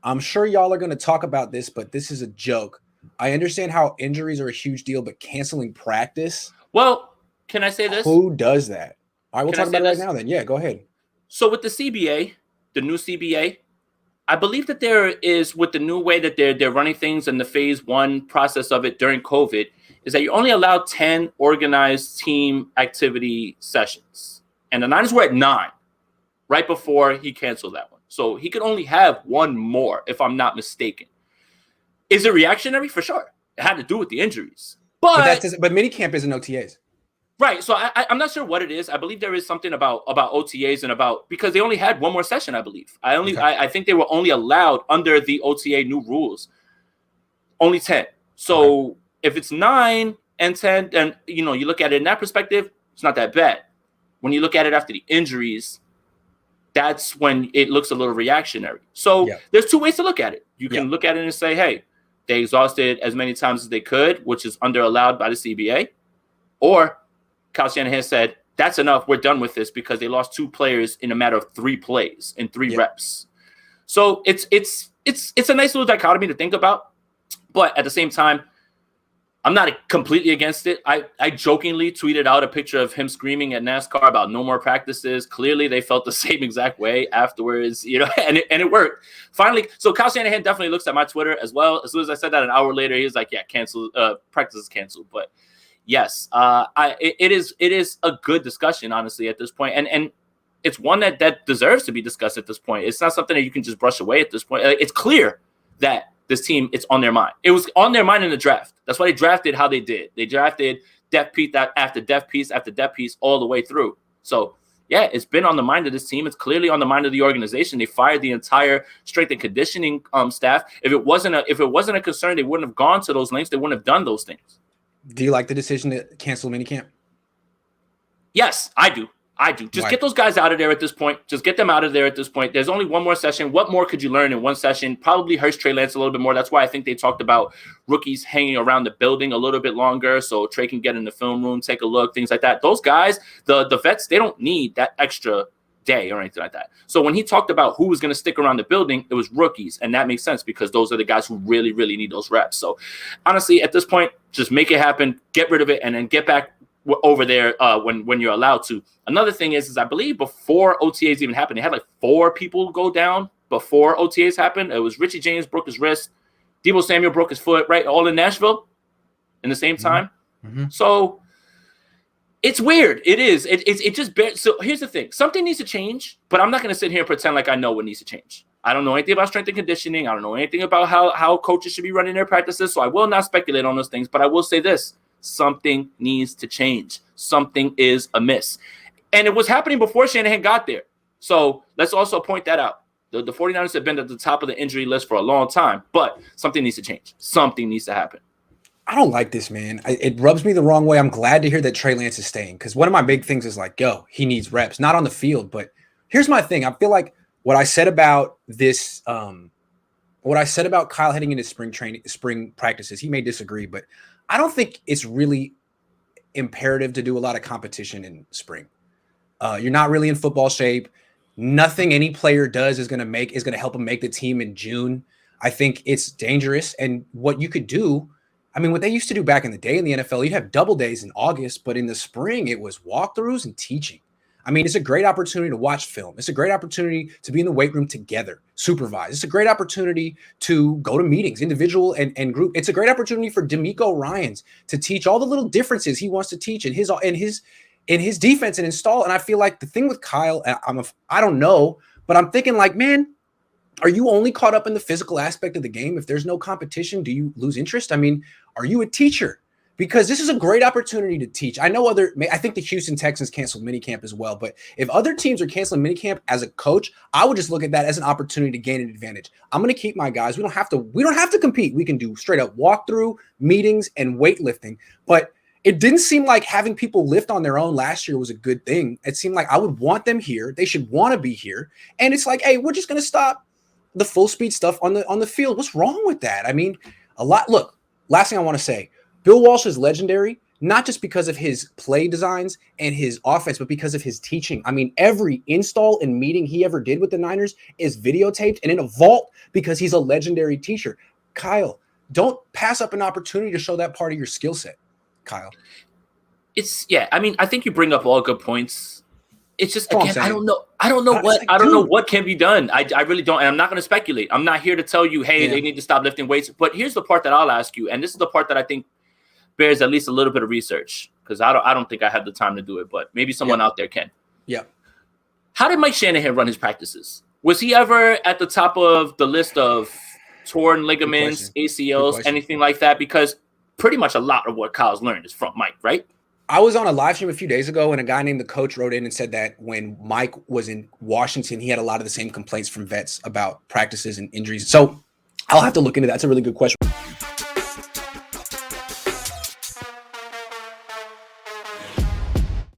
I'm sure y'all are going to talk about this, but this is a joke. I understand how injuries are a huge deal, but canceling practice? Well, can I say this? Who does that? All right, we'll Can I talk say about it right this? now then. Yeah, go ahead. So with the CBA, the new CBA, I believe that there is, with the new way that they're running things in the phase one process of it during COVID, is that you're only allowed 10 organized team activity sessions. And the Niners were at 9 right before he canceled that one. So he could only have one more, if I'm not mistaken. Is it reactionary? For sure. It had to do with the injuries. But minicamp isn't OTAs. Right. So I'm not sure what it is. I believe there is something about OTAs and about, because they only had one more session, I believe. I think they were only allowed under the OTA new rules, only 10. So if it's 9 and 10, then, you look at it in that perspective, it's not that bad. When you look at it after the injuries, that's when it looks a little reactionary. So there's two ways to look at it. You can look at it and say, hey, they exhausted as many times as they could, which is under allowed by the CBA. Or Kyle Shanahan said, that's enough. We're done with this, because they lost 2 players in a matter of 3 plays in 3 reps. So it's a nice little dichotomy to think about. But at the same time, I'm not completely against it. I jokingly tweeted out a picture of him screaming at NASCAR about no more practices. Clearly, they felt the same exact way afterwards, and it worked. Finally, so Kyle Shanahan definitely looks at my Twitter as well. As soon as I said that, an hour later, he was like, yeah, cancel, practice is canceled. But yes, it is a good discussion, honestly, at this point. And it's one that deserves to be discussed at this point. It's not something that you can just brush away at this point. It's clear that this team, it's on their mind. It was on their mind in the draft. That's why they drafted how they did. They drafted depth piece after depth piece after depth piece all the way through. So, yeah, it's been on the mind of this team. It's clearly on the mind of the organization. They fired the entire strength and conditioning staff. If it wasn't a concern, they wouldn't have gone to those lengths. They wouldn't have done those things. Do you like the decision to cancel minicamp? Yes, I do. Just get those guys out of there at this point. Just get them out of there at this point. There's only one more session. What more could you learn in one session? Probably hurts Trey Lance a little bit more. That's why I think they talked about rookies hanging around the building a little bit longer, so Trey can get in the film room, take a look, things like that. Those guys, the vets, they don't need that extra day or anything like that. So when he talked about who was going to stick around the building, it was rookies, and that makes sense because those are the guys who really, really need those reps. So honestly, at this point, just make it happen, get rid of it, and then get back over there when you're allowed to. Another thing is I believe before OTAs even happened, they had like 4 people go down before OTAs happened. It was Richie James broke his wrist, Deebo Samuel broke his foot, right? All in Nashville in the same time. Mm-hmm. So it's weird. It is. It just so here's the thing. Something needs to change, but I'm not going to sit here and pretend like I know what needs to change. I don't know anything about strength and conditioning. I don't know anything about how coaches should be running their practices. So I will not speculate on those things, but I will say this. Something needs to change. Something is amiss. And it was happening before Shanahan got there. So let's also point that out. The 49ers have been at the top of the injury list for a long time, but something needs to change. Something needs to happen. I don't like this, man. It rubs me the wrong way. I'm glad to hear that Trey Lance is staying, because one of my big things is like, he needs reps, not on the field. But here's my thing. I feel like what I said about this, what I said about Kyle heading into spring practices, he may disagree, but I don't think it's really imperative to do a lot of competition in spring. You're not really in football shape. Nothing any player does is going to help him make the team in June. I think it's dangerous. And what you could do, I mean, what they used to do back in the day in the NFL, you'd have double days in August, but in the spring it was walkthroughs and teaching. I mean, it's a great opportunity to watch film. It's a great opportunity to be in the weight room together, supervise. It's a great opportunity to go to meetings, individual and group. It's a great opportunity for D'Amico Ryans to teach all the little differences he wants to teach in his defense and install. And I feel like the thing with Kyle, I don't know, but I'm thinking like, man, are you only caught up in the physical aspect of the game? If there's no competition, do you lose interest? I mean, are you a teacher? Because this is a great opportunity to teach. I think the Houston Texans canceled minicamp as well. But if other teams are canceling minicamp, as a coach, I would just look at that as an opportunity to gain an advantage. I'm going to keep my guys. We don't have to compete. We can do straight up walkthrough, meetings, and weightlifting. But it didn't seem like having people lift on their own last year was a good thing. It seemed like I would want them here. They should want to be here. And it's like, hey, we're just going to stop the full speed stuff on the field. What's wrong with that? I mean, last thing I want to say. Bill Walsh is legendary. not just because of his play designs and his offense, but because of his teaching. I mean, every install and meeting he ever did with the Niners is videotaped and in a vault because he's a legendary teacher. Kyle, don't pass up an opportunity to show that part of your skill set, Kyle. I mean, I think you bring up all good points. It's just, again, I don't know what can be done. I really don't. And I'm not going to speculate. I'm not here to tell you, hey, they need to stop lifting weights. But here's the part that I'll ask you. And this is the part that I think bears at least a little bit of research, because I don't think I have the time to do it, but maybe someone out there can. Yeah. How did Mike Shanahan run his practices? Was he ever at the top of the list of torn ligaments, ACLs, anything like that? Because pretty much a lot of what Kyle's learned is from Mike, right? I was on a live stream a few days ago, and a guy named the coach wrote in and said that when Mike was in Washington, he had a lot of the same complaints from vets about practices and injuries. So I'll have to look into that. That's a really good question.